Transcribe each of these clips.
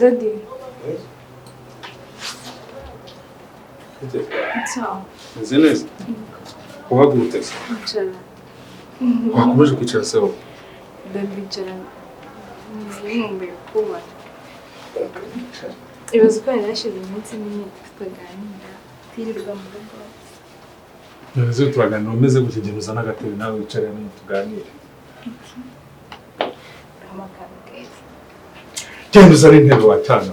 Daddy. Ciao. Neza. Uhagurutse. Icara. Wakomeje kwicara se wowe? Daddy icara. Nkumbuye kuba. Ibibazo ko yarashize iminsi myinshi tutaganira. Tirirwa mu rugo. Neza turaganira umeze gutya igihe uzana agatebe nawe wicare hano tuganire. Amakaro keza. Genda uzane intebe wacana.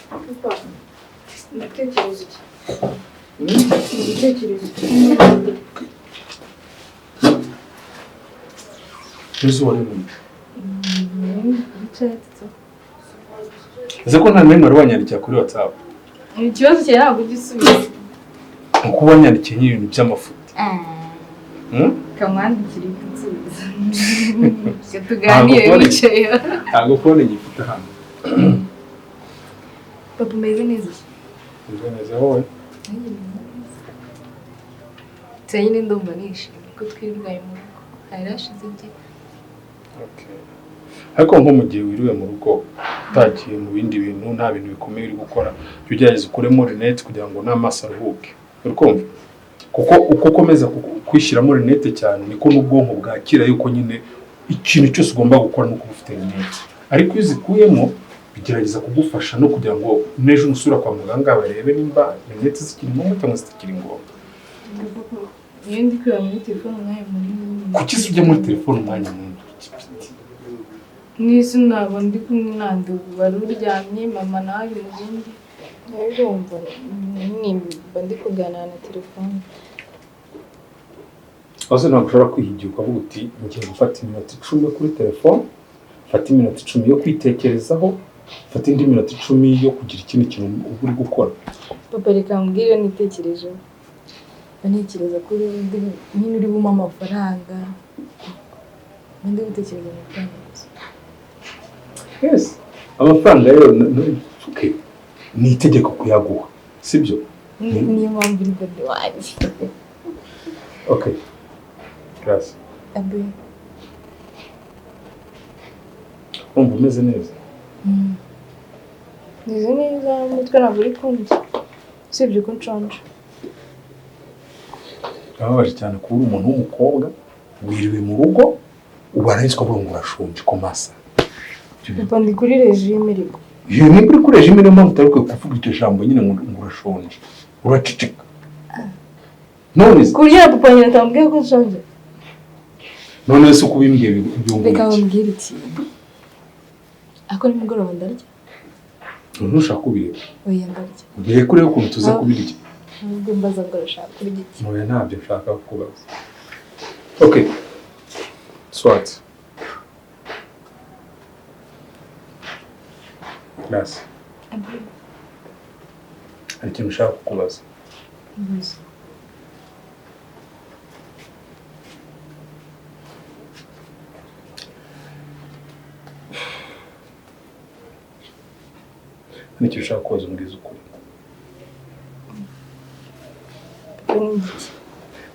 Papa, ndatekereza iki? Ndatekereza iki? Neza wari mu. Ncetse. Ese ko nta n'imwe wari wanyandikira kuri WhatsApp? Ikibazo cyawe ntabwo gisubiza. Uko wanyandikiye nk'ibintu by'amafuti. Kamwandikira igisubizo. Tuganire wicaye. Ntabwo phone gifite hano. Papa umeze neza. Umeze neza wowe? Cyane ndumva nishimye ko twirirwaye mu rugo. Harashize igihe. Okay. Ariko nko mu gihe wiriwe mu rugo utagiye mu bindi bintu nta bintu bikomeye uri gukora byo ugerageza ukuremo rinete kugira ngo n'amaso aruhuke. Urikumva? Kuko uko ukomeza kwishyiramo rinete cyane niko n'ubwonko bwakira yuko nyine ikintu cyose ugomba gukora no kuba ufite rinete. Ariko iyo uzikuyemo bigerageza kugufasha no kugira ngo nejo umusura kwa muganga barebe nimba rinete zikiri ngombwa cyangwa zitakiri ngombwa. Iyo ndi kureba muri telefone umwanya munini. Kuki se ujya muri telefone umwanya munini? Nisi ntabwo ndi kumwe nande wari uryamye mama nawe mu bindi. Urumva nimba ndi kuganira na telefone. Ose ntabwo ushobora kwihigira ukavuga uti ngiye gufata iminota 10 kuri telefone, fata iminota 10 yo kwitekerezaho, fata indi minota 10 yo kugira ikindi kintu uri gukora. Papa reka mbwire nitekereje. Bantekereza kuri nyine uri buma amafaranga. Ndi gutekereza amafaranga. Yes. Amafaranga rero okay. Ni itegeko kuyaguha. Sibyo? Niyo mpamvu uri bade wanjye. Okay. Gracias. Abe. Umva umeze neza. Nize neza umutwe ntabwo uri kumva. Sibyo ko nshonje. Ababaje cyane kuba umuntu w'umukobwa wiriwe mu rugo ubarangiza ukavuga ngo urashonje ko masa. Papa ndi kuri regime ariko. Iyo ni kuri regime niyo mpamvu utari kuvuga iryo jambo nyine ngo urashonje. Uracicika. None kurya papa nyine tambwiye ko nshonje. None se kubimbwiye byumva. Reka mbwira iki. Ako ni mugoroba ndarya. Ntushaka kubireba. Oya ndarya. Ugiye kure yo kuntu tuza kubirya. Nubwo mbaza ngo urashaka kurya iki. Oya ntabyo nshaka kubaza. Okay. Swat. Gracias. Hari ikintu ushaka kukubaza? Hari ikintu ushaka kubaza umbwiza ukuri?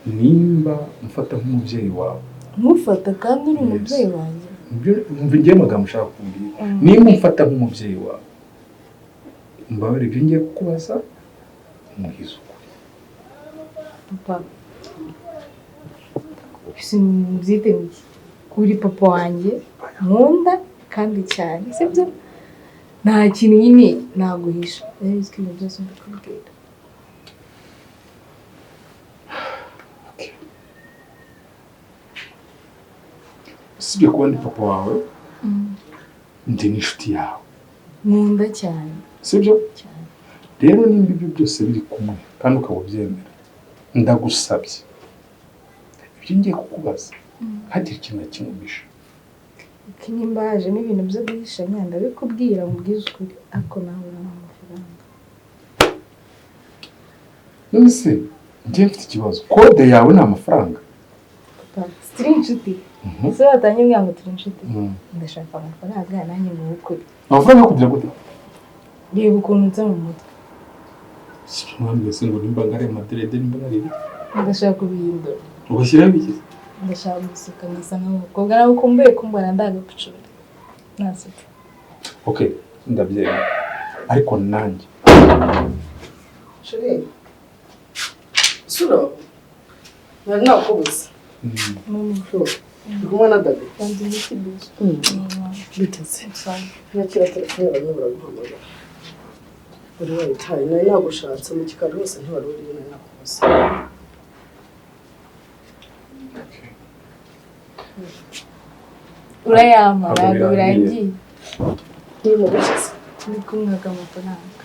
Nimba mfata nk'umubyeyi wawe. Mufata kandi uri umubyeyi wanjye. Mva ngiye amagambo ushaka kumbwira. Nimba mfata nk'umubyeyi wawe. Mbabare ibyo ngiye kukubaza umuhizo ukuri. Papa. Sinzite miki. Kuri papa wanjye nkunda kandi cyane. Sibyo? Nta kintu nyine naguhisha. Rero izwi ibintu byose ndakubwira. Sibyo kuba ndi papa wawe. Ndi n'inshuti yawe. Nkunda cyane. Sibyo? Cyane. Rero nimba ibyo byose biri kumwe kandi ukaba ubyemera ndagusabye ibyo ngiye kukubaza hagira ikintu na kimwe uhisha. Nimba hajemo ibintu byo guhishanya ndabikubwira mubwize ukuri ariko nawe uri amafaranga. None se ngiye mfite ikibazo kode yawe ni amafaranga? Papa turi inshuti. Ese watanye mbwa ngo turi inshuti. Ndashaka amafaranga nanjye mu ukuri. Amafaranga kugira gute? reba ukuntu nza mu mutwe mwambwe se ngo nimba ngare maderede nimba ngare ndashaka kubihindura ubashyira biki ndashaka gusuka ngasa nk'umukobwa nawe ukumbuye kumbona ndagapucura nasutse okay ndabyera ariko nanjye Chérie sura nari nakubuze kumwe na David kandi n'ikibuzo biteze nakira telefone bamwe baraguhamagara uri wayitaye nari nagushatse mu kikari hose ntiwari uri nari nakubuze urayampa ntabwo birangiye niyo mugukiza turi kumwaga amafaranga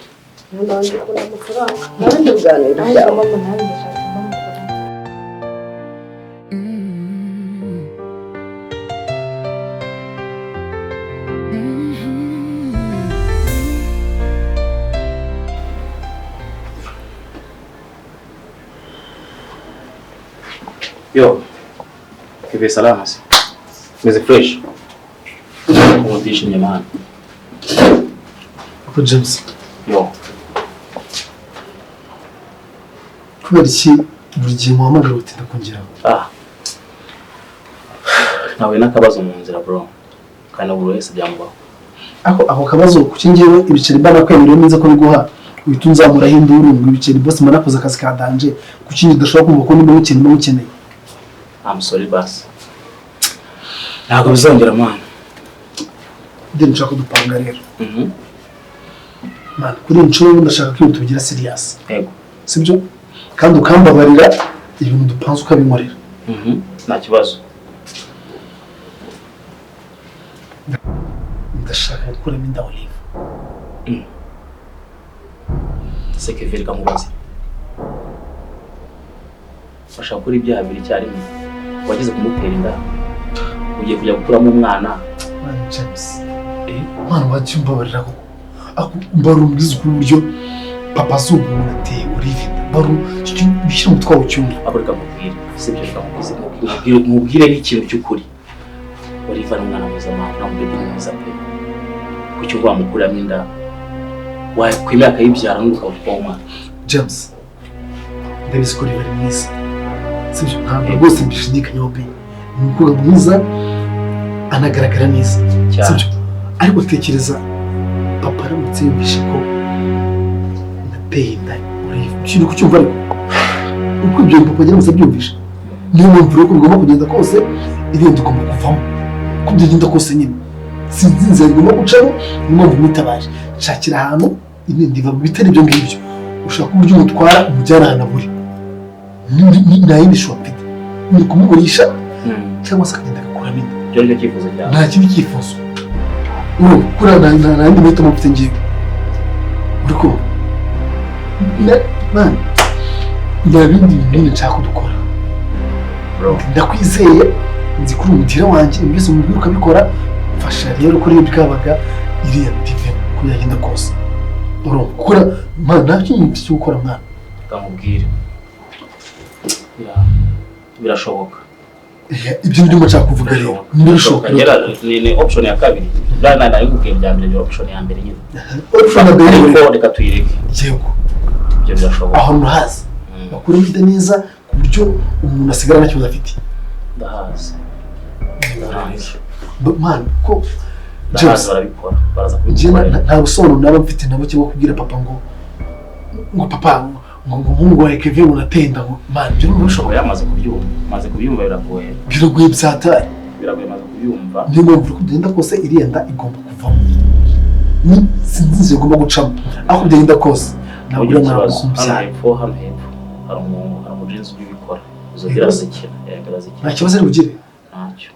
niyo nanjye kubona amafaranga nabindi biganiro byawe mama nawe ndashaka kumva amafaranga Yo, hivi salama si? Meze fresh. Kumtisha nyamani. Papa James, Yo, kubera iki buri gihe muhamagara utinda kongeraho? nawe nakabazo mu nzira bro. Kandi buri wese byambaho. Ako kabazo kuki ngewe ibiceri bana kwemerera neza ko biguha uhita unzamura hindura ngo ibiceri boss manakoze akazi ka danje kuki ndashobora kumva ko nimba mukeneye. I'm sorry boss. Ntabwo bizongera man. Ndende nshaka dupanga rero. Man, kuri inshuro ndashaka ko ibintu tubigira serious. Yego. Sibyo? Kandi ukambabarira ibintu dupanze ukabinkorera. Nta kibazo. Ndashaka gukuramo inda Olive. Sekeveri kamubaze. Bashaka kuri ibyaha bibiri cyarimwe. Wagize kumutera inda. Ugiye kujya gukuramo umwana. Man James. Mwana wacyumbabarira ko. Mbaru mbizi ku buryo papa z'umuntu ateye Olive. Mbaru bishyira mu twawo cyumba. Aburika mubwire. Sibyo kamubaze. Mubwire n'ikintu cy'ukuri. Olive ari umwana mwiza na mbebe mwiza pe. Kuki ngo amukuramo inda. Wakwimera akayibyara ngo ukawutwa umwana. James. Ndabizi ko Olive ari mwiza. Sibyo ntabwo rwose mbishidikanyaho pe. Ni umukobwa mwiza anagaragara neza. Sibyo ariko tekereza papa aramutse yumvishe ko nateye inda Olive. Ikintu kucyumva ariko uko ibyo papa aramutse abyumvishe niyo mpamvu rero ko bigomba kugenda kose ibintu ugomba kuvamo uko byagenda kose nyine sinzi inzira igomba gucamo niyo mpamvu mwitabaje nshakira ahantu ibindi biva bitari ibyo ngibyo ushaka uburyo umutwara umujyana ahantu aburi nta yindi shobora mfite ni kumugurisha cyangwa se akagenda agakuramo inda. Ibyo ni cyo cyifuzo cyawe. Nta kindi cyifuzo kuri nta yindi mahitamo mfite ngewe uri ko man nta bindi bintu nshaka ko dukora ndakwizeye nzi kuri umutira wanjye mbese umubwira ukabikora mfasha rero kuri iyo bwabaga iriya dive uko yagenda kose gukora man nta kintu cyo gukora mwana Kamubwire. Birashoboka. ibyo nibyo nshaka kuvuga rero birashoboka. Ni option ya kabiri. Bwana nari kubwiye bya mbere byo option ya mbere nyine. Option ya mbere ariko reka tuyireke. Yego. Ibyo birashoboka. Aho ntazi. Bakuru bide neza ku buryo umuntu asigara nacyo afite. Ndahazi. Man ko James barabikora. Baraza kubikora. Nta busobanuro naba mfite nabo cyo kubwira papa ngo papa ngo umuhungu wa Kevin unatenda ngo man byo n'ubushoboye yamaze kubyumva. Maze kubyumva biragoye. Biragoye byatari. Biragoye maze kubyumva. Niyo mpamvu kugenda kose irienda igomba kuvamo. Ni sinzi igomba gucamo. Aho kugenda kose. Nabura mwana kumbya. Hano hepfo hari umujenzi ubikora. Uzogira zikira. Nta kibazo ari bugire. Ntacyo.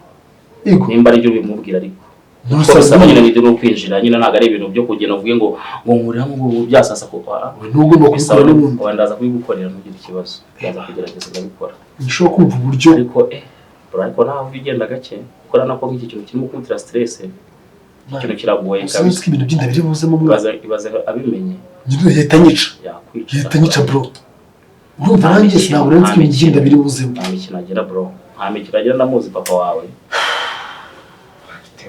Yego. Nimba ari byo bimubwira ariko. Nusaba nyine nidi no kwinjira nyine ntago ari ibintu byo kugenda uvuge ngo nkurira ngo byasasa ko n'ugomba kubikora n'ubundi wandaza kubigukorera n'ugira ikibazo yaza kugerageza ndabikora nishobora kumva uburyo ariko naho bigenda gake ukora nako nk'iki kintu kirimo kumutira stress ikintu kiragoye kabisa ibintu by'inda biri buzemo ibaze abimenye yahita nyica bro urumva nanjye sinabura nzi ibintu by'inda biri buzemo nta mikino agira bro nta mikino agira ndamuzi papa wawe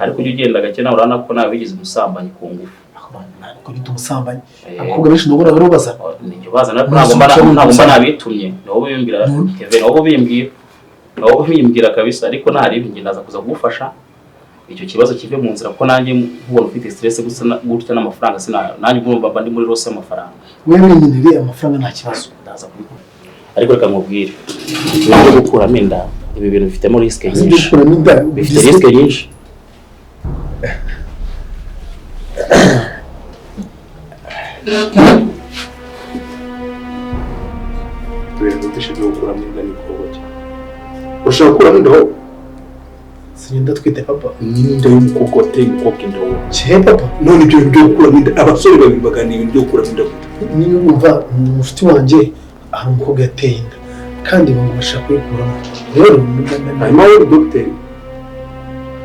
ariko ujye ugenda gake nawe urana ko nawe bigize umusambanyi ku ngufu ntabwo bita umusambanyi abakobwa benshi ndabona barubaza nicyo bazana ntabwo mba nabitumye nabo bimbwira Kevin nabo bimbwira kabisa ariko ntari ndaza kuza kugufasha icyo kibazo kive mu nzira ko nanjye nkubona ufite stress gutya n'amafaranga nanjye ngomba ndi muri rose y'amafaranga wewe nyine amafaranga nta kibazo ndaza kubikora ariko reka mubwire ntabwo gukuramo inda ibi bintu bifitemo risk nyinshi bifite risk nyinshi ibintu bishobora gukuramo inda n'igikorwa cye ushaka gukuramo inda wowe sinda twite papa n'inda y'umukobwa wateye umukobwa inda wowe cye papa none ibyo bintu byo gukuramo inda abasore babiri baganira ibintu byo gukuramo inda niyo numva umushuti wanjye hari umukobwa yateye inda kandi ngo bashaka kuyikuramo rero hanyuma wowe dogiteri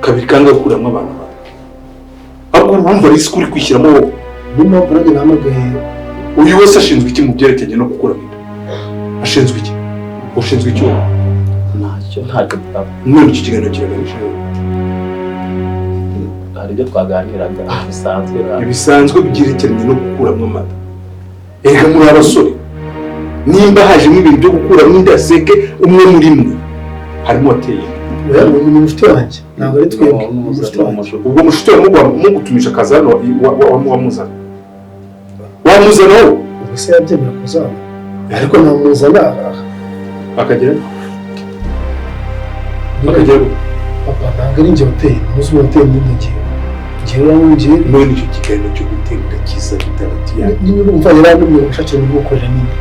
kabiri kanga gukuramo abantu bawe ahubwo urumva risiko uri kwishyiramo wowe niyo mpamvu nanjye nahamagaye uyu wese ashinzwe iki mu byerekeranye no gukuramo inda ashinzwe iki ushinzwe iki wowe ntacyo none iki kiganiro kiraganisha hari ibyo twaganiraga bisanzwe byerekeranye no gukuramo amata erega muri abasore nimba hajemo ibintu byo gukuramo inda seke umwe muri mwe harimo wateye ni umushuti wanjye ntabwo ari twebwe ubwo mushuti wawe mugutumisha akazi hano wamuzana wowe ubwo se yabyemera kuzana ariko namuzana akagera papa ntabwo ari njye wateye umunsi umwe wateye n'indi ngewe uramubwiye none icyo kiganiro cyo gutera inda kiza bitarati yawe niba urumva yari anumye ubushake bwo gukorera n'inda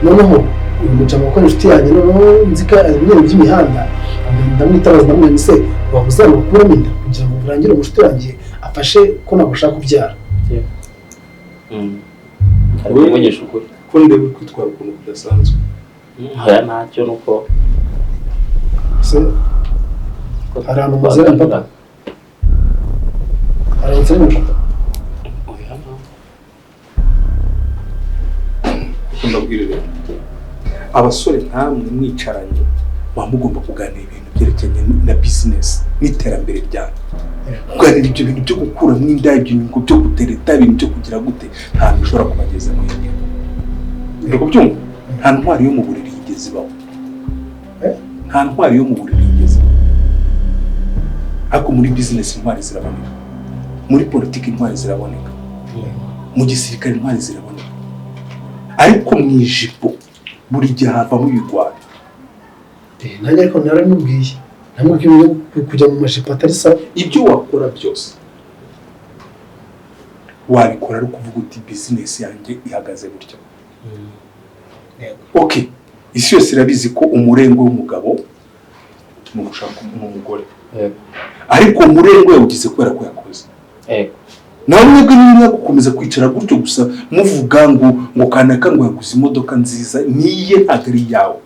noneho uyu mujama ukora inshuti yanjye noneho nzi ko ari ibintu by'imihanda ndamwitabaza ndamubwira se waba uzana gukuramo inda kugira ngo urangire umushuti wanjye afashe ko ntabwo ushaka kubyara ariko umenyesha ukuri ko ndebe kwitwara ukuntu kudasanzwe ntacyo nuko se hari ahantu muzera papa hari ahantu muzera papa ndabwire rero abasore nkamwe mwicaranye muba mugomba kuganira ibintu byerekeranye na bizinesi n'iterambere ryanyu kuganira ibyo bintu byo gukuramo inda ibyo byo gutereta ibintu byo kugira gute nta hantu bishobora kubageza mu iyo uri kubyumva nta ntwari yo mu buriri yigeze ibaho nta ntwari yo mu buriri yigeze ariko muri bizinesi intwari ziraboneka muri politiki intwari ziraboneka mu gisirikare intwari ziraboneka ariko mu ijipo buri gihe havamo ibigwari nanjye ariko naramubwiye namubwiye kujya mu majipo atari sawa ibyo wakora byose wabikora ari ukuvuga uti bizinesi yanjye ihagaze gutya okay isi yose irabizi ko umurengo w'umugabo ni ugushaka umugore ariko umurengo yawugize kubera ko yakoze nawe mwebwe niba gukomeza kwicara gutyo gusa muvuga ngo kanaka ngo yaguze imodoka nziza niye ntabwo ari iyawe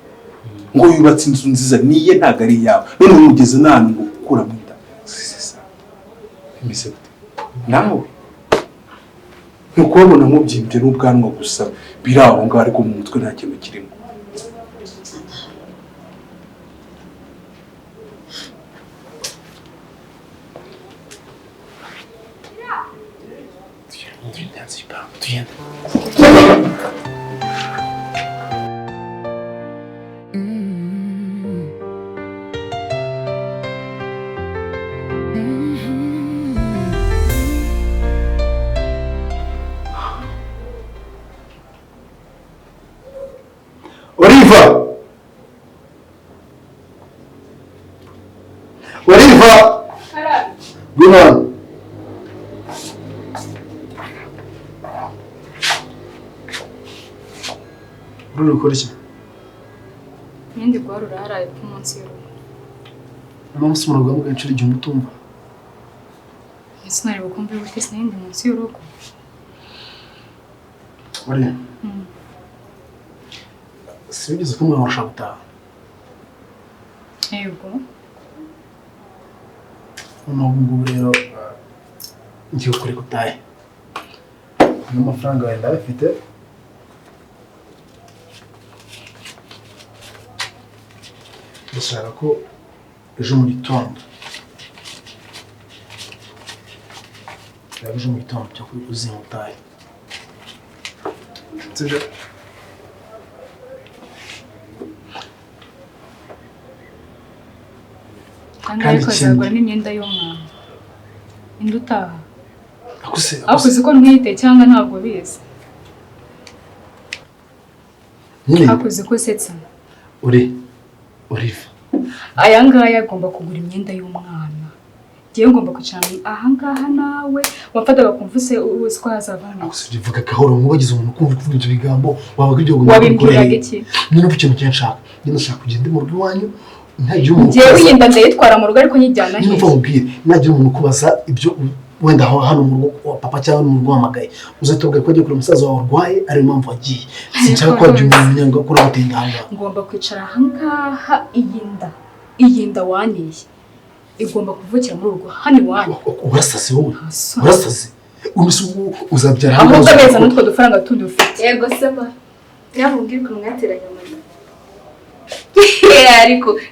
ngo yubatse inzu nziza niye ntabwo ari iyawe none umugeze n'ahantu ngo gukuramo inda bimeze gute nawe ni ukubabona mubyimbye n'ubwanwa gusa biri aho ngaho ariko mu mutwe nta kintu kirimo tugenda Oliva! Good on. Uri gukora iki? Nindi guharura haraye ku munsi y'urugo. Umunsi umuntu agomba inshuro igihe umutumva. Ese nari bukumve gute sinindi munsi y'urugo. Mariya. Sinigeze kumwe warashaka gutaha. Yego. Ubu rero ngiye kuri gutahe. N'amafaranga wenda afite. Ndashaka ko ejo mu gitondo yawe ejo mu gitondo cyo uzimutaye sibyo kandi ariko azagura n'imyenda y'umwana indi utaha akuze ko ntwite cyangwa ntabwo bizi akuze ko setsa Olive aya ngaya agomba kugura imyenda y'umwana ngiye ngomba kwicara aha ngaha nawe wafataga kumva uzi ko yazavana akuze bivuga gahoro mubagize umuntu kumva kuvuga ibyo bigambo wabaga ibyo wabimbwiraga iki ni no ikintu cyanshaka ndashaka kugenda mu rugo iwanyu ntagira umuntu ngiye yinda ndayitwara mu rugo ariko nyijyana he niba mubwire nagira umuntu kubaza ibyo wenda hano mu rugo wa papa cyangwa mu rugo wamagaye uzatubwira ko agiye kure umusaza wawe urwaye ari impamvu wagiye sinshaka ko wabyumva umenya ngo akora gutenganga ngomba kwicara aha ngaha iyi nda waniye igomba kuvukira muri urwo hano iwanyu urasaze wowe urasaze uzabyara hano ahubwo neza n'utwo dufaranga tundi ufite yego sema nyamubwire ko mwateranye amana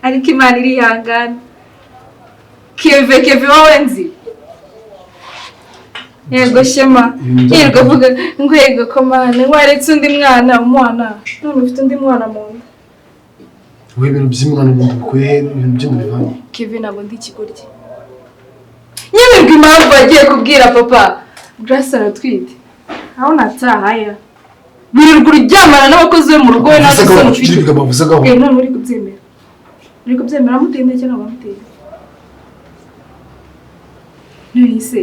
ariko imana irihangana keve wowe nzi yego shema yego vuga ngo yego ko mana waretse undi umwana none ufite undi mwana mu nda we ibintu by'umwana mu nda bikuye ibintu by'umuntu bivanye Kevin ntabwo ndi ikigoryi nyemerwa impamvu agiye kubwira papa Grace aratwite aho natahaya birirwa uryamana n'abakozi bo mu rugo we nazo se mufite none uri kubyemera mutende cyangwa bamutende nise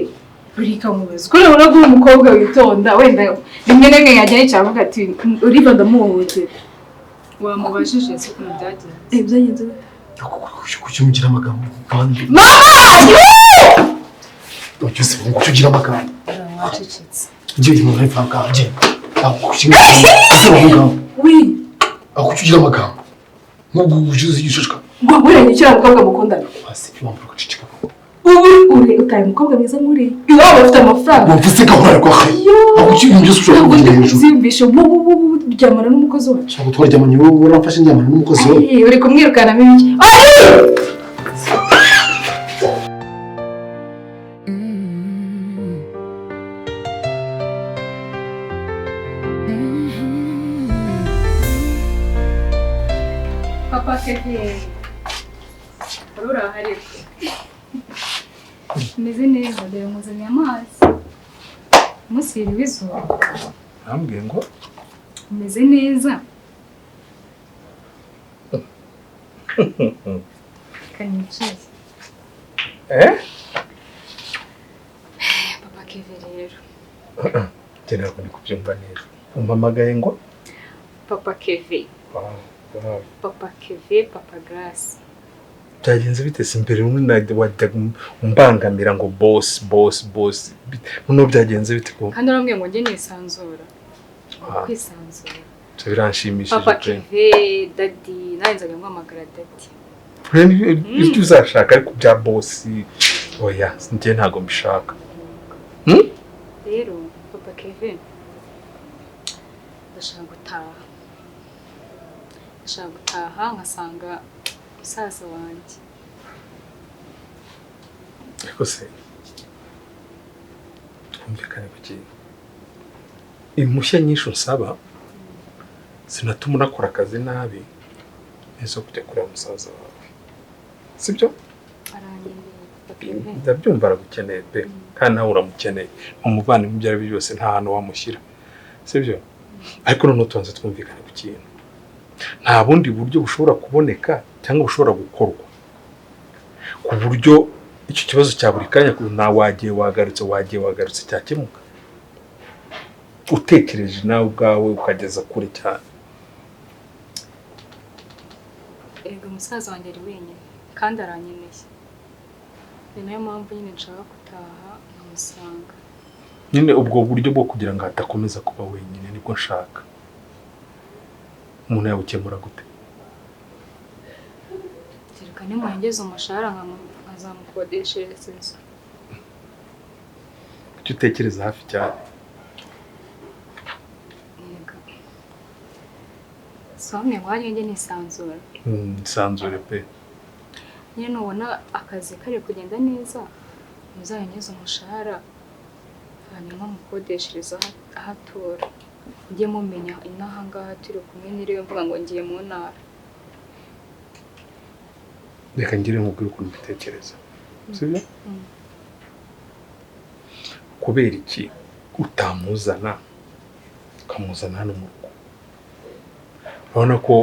burika mubaza ko rero ngo umukobwa witonda wenda rimwe na rimwe yajya yicara ati uriva ndamuhohotera wamubajije se ukuntu byagenze byagenze kuki mugira amagambo kandi cyose kuki ugira amagambo wacecetse ngiye mu hepfo ka ngiye kuki ugira amagambo nubwo ujuze yishashka ngo buranye cyangwa umukobwa mukundana hasi wambuka gucicika uri utaye umukobwa mwiza muri iwabo bafite amafaranga wumvise gahora kwa aho cyintu byose ushobora kugira hejuru zimbisho ryamana n'umukozi wacu cyangwa twaryamanye wowe uramfashe njyamana n'umukozi wawe uri kumwirukana miki papa Kevin urahari meze neza dore muzanye amazi musira ibizuba nambwiye ngo meze neza kanyicaye papa Kevin rero ngira ngo ndi kubyumva neza umpamagaye ngo papa Kevin papa Kevin papa Grace byagenze bite se imbere wajya umbangamira ngo boss none byagenze bite ko kandi arambwiye ngo njye nisanzura kwisanzura cyo biranshimishije papa Kevin daddy nanzanye mwamagara daddy ibyo uzashaka ariko bya boss oya njye ntago mbishaka rero papa Kevin ndashaka gutaha nkasanga musaza wanjye ariko se twumvikane kuki impushya nyinshi usaba sinatuma unakora akazi nabi neza kujya kureba musaza wawe sibyo ndabyumva aragukeneye pe kandi nawe uramukeneye umuvandimwe ibyo ari byo byose nta hantu wamushyira sibyo ariko noneho tubanza twumvikane ku kintu nta bundi buryo bushobora kuboneka cyangwa bushobora gukorwa ku buryo icyo kibazo cya buri kanya nta wagiye wagarutse cyakemuka utekereje nawe ubwawe ukageza kure cyane ego musaza wanjye ari wenyine kandi aranyeneye ni nayo mpamvu nyine nshaka gutaha nkamusanga nyine ubwo buryo bwo kugira ngo adakomeza kuba wenyine nibwo nshaka umuntu yabukemura gute kereka nimuhengeze umushahara nkazamukodeshereza inzu kuki utekereza hafi cyane swamwe wajye njye nisanzura nisanzure pe nyine nubona akazi kari kugenda neza muzahengeze umushahara hanyuma mukodeshereza aho atura mujye mumenya inaha ngaha turi kumwe niriwe mvuga ngo ngiye mu ntara. Reka ngire nkubwire ukuntu mbitekereza, sibyo? Kubera iki utamuzana ukamuzana hano mu rugo? Urabona ko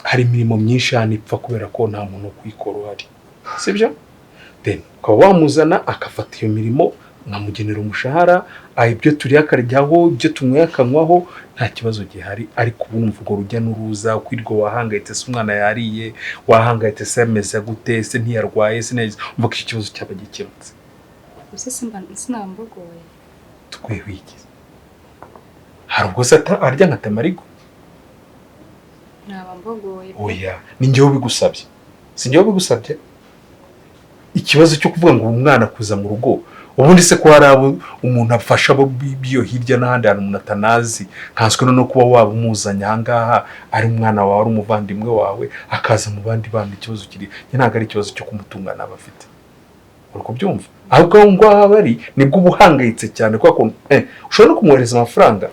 hari imirimo myinshi hano ipfa kubera ko nta muntu kwikora uhari, sibyo? Then ukaba wamuzana akafata iyo mirimo nkamugenera umushahara, ibyo turiye akaryaho, ibyo tunyweye akanywaho, nta kibazo gihari. Ariko ubu numva urwo rujya n'uruza kwirwa wahangayitse, se umwana yariye, wahangayitse se ameze gute, se ntiyarwaye, se neza, umva ko iki kibazo cyaba gikemutse. Ese sinambogoye tukwiye wigize. Hari ubwo se arya nka tamarigo? naba mbogoye. Oya, ni njyewe ubigusabye, si njyewe ubigusabye. Ikibazo cyo kuvuga ngo umwana kuza mu rugo, ubundi se ko hari abo umuntu afasha bo biyo hirya n'ahandi hantu umuntu atanazi, kanswe no kuba waba umuzanye ahangaha ari umwana wawe, ari umuvandimwe wawe, akaza mu bandi bandi, ikibazo kiri ntabwo ari ikibazo cyo kumutungana abafite. Uri kubyumva? Ahubwo aho ngaho bari nibwo ubuhangayitse cyane, kuko ushobora no kumwohereza amafaranga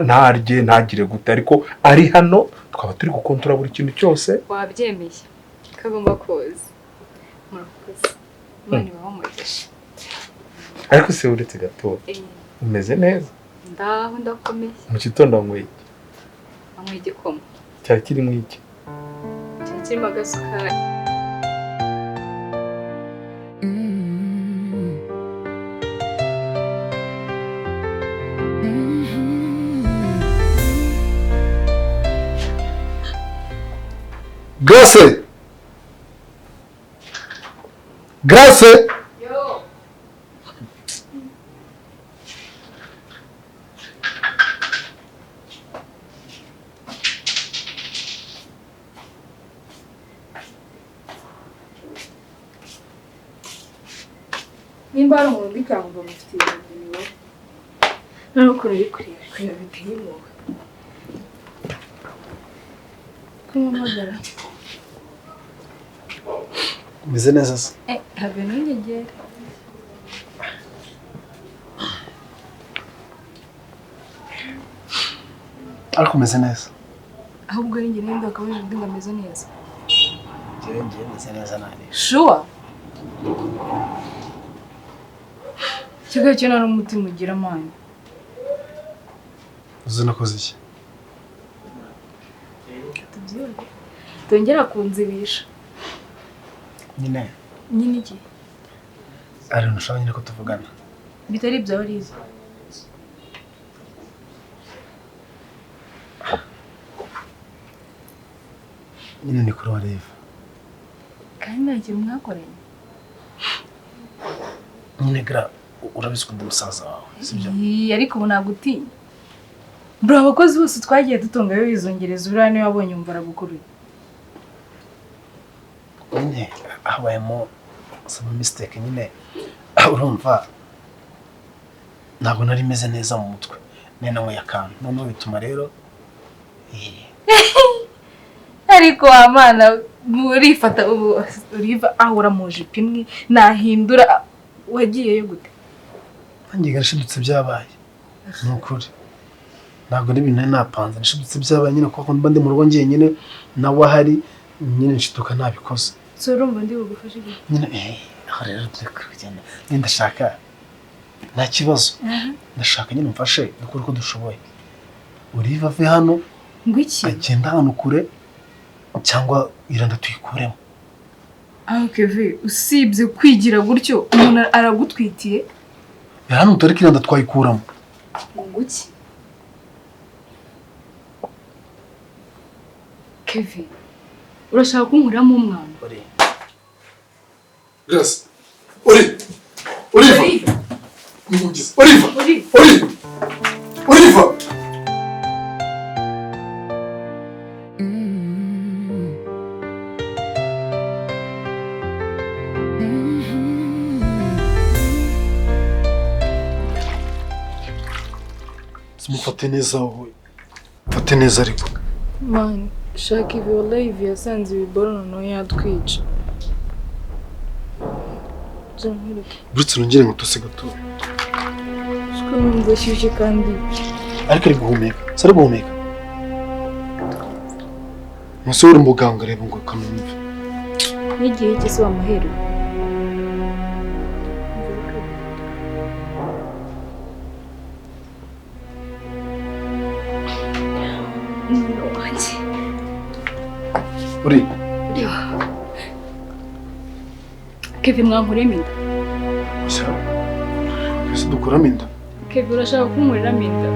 ntarye ntagire gute, ariko ari hano twaba turi gukontora buri kintu cyose. Wabyemeye kagomba koza murakoze, Imana ibamugisha. Ariko se uretse gato umeze neza? Ndaho ndakomeye. Mu gitondo wanyweye iki? Anywa igikoma. Cyari kirimo iki? Cyari kirimo agasukari. Grace! Grace! Yo! Nimba ari umuntu bikangwa mufitiye ibintu nari ukuntu uri kureba biteye impuhwe. Kumuhamagara. Umeze neza se? Habe n'inyegera. Ariko umeze neza. Ahubwo ari njye nenda akabona undi ngo ameze neza. Njye meze neza nani. Sure. Kigali cyo nari umutima ugira amani. Uzi nakoze iki? Tongera kunzibisha. Nyine iki? ari nushaka nyine ko tuvugana. Bitari ibyo warize. Nyine ni kuri wareva. Kandi nta kintu mwakoranye. Nyine gra urabizi ko ndi musaza wawe, sibyo? Ariko ubu nagutinya. Bro, abakozi bose twagiye dutunga yo bizongereza uriya niwe wabonye umva aragukuruye. Nyine habayemo some mistake nyine urumva ntabwo nari meze neza mu mutwe nene ngo yakantu noneho bituma rero ariko amana murifata ubu uriva ahura mu jipo imwe nahindura wagiyeyo gute? Nanjye garashidutse byabaye nukuri ntabwo n'ibintu nari napanze nashidutse byabaye nyine kuko mba ndi mu rugo ngiye nyine nawe ahari nyine nshituka nabikoze. So urumva ndi bugufashe iki? Nyine aho rero tukagenda ndashaka nta kibazo ndashaka nyine mfashe dukora uko dushoboye. Uriva ave hano ngo iki? agenda hano kure cyangwa iranda tuyikuremo. Kevin usibye kwigira gutyo umuntu aragutwitiye. Hano utareka iranda twayikuramo. Ngo iki? Kevin urashaka kunkuramo umwana? Grace. Oliva. Oliva. Oliva. Simufate neza wowe. Fate neza ariko. Man, shaka ibi wallahi yasanze ibiboro noneho yatwica. Zamwereke. buretse nongere ngo tose gato Siko numva ashyushye kandi ariko ari guhumeka sari guhumeka musore umuganga reba ngo kamumve n'igihe cyose wamahero. uri Kevin mwankuremo inda. sha ese dukuramo inda Kevin urashaka kunkuriramo inda.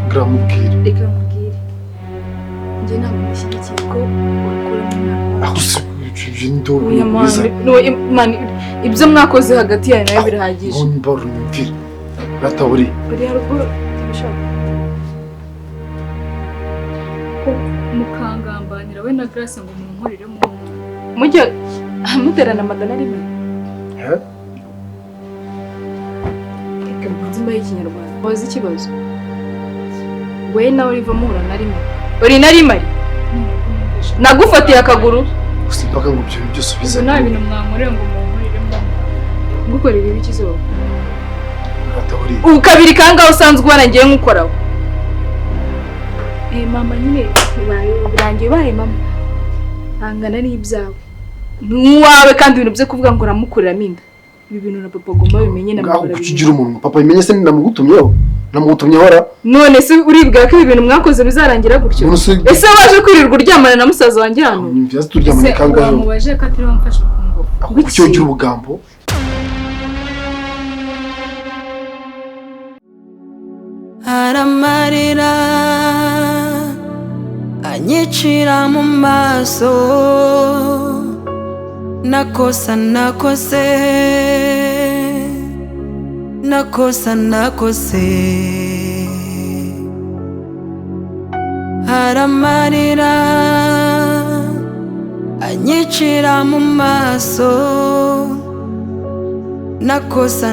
gramubwire Reka mubwire. Njye ntabwo mushyigikiye ko wakuramo inda. aho se ibyo Oya mani, ibyo mwakoze hagati yawe nawe birahagije. ngo mbaro nyumvire rata uri Uri haruguru ushaka ko mukangambanira we na Grace ngo munkuriremo. Mujya muterana magana rimwe. Reka mbyimba y'ikinyarwanda. Wazi ikibazo? We nawe uriva muhura na rimwe. Uri na rimwe? Nagufatiye akaguru. gusa impaka ngo ibyo byose Ubu biza nta bintu mwankorera ngo munkuriremo. Ngukorera ibi kizoba. rata uri Ubu kabiri kangaho usanzwe ubona ngiye nkukoraho. Mama nyine birangiye bahe mama. Hangana n'ibyawe. Nuwawe kandi ibintu byo kuvuga ngo ramukuriramo inda. Ibi bintu na papa agomba bimenye na mama. kukigira umuntu papa bimenye se namugutumyeho ra None se uribwira ko ibi bintu mwakoze bizarangira gutyo? Ese waje kwirirwa uryamana na musaza wanjye hano? nyumvira turyamana kangahe Wamubaje ko atari wamfashe ku ngo. kuki ugira ubugambo aramarira anyicira mu maso nakosa aramarira anyicira mu maso nakosa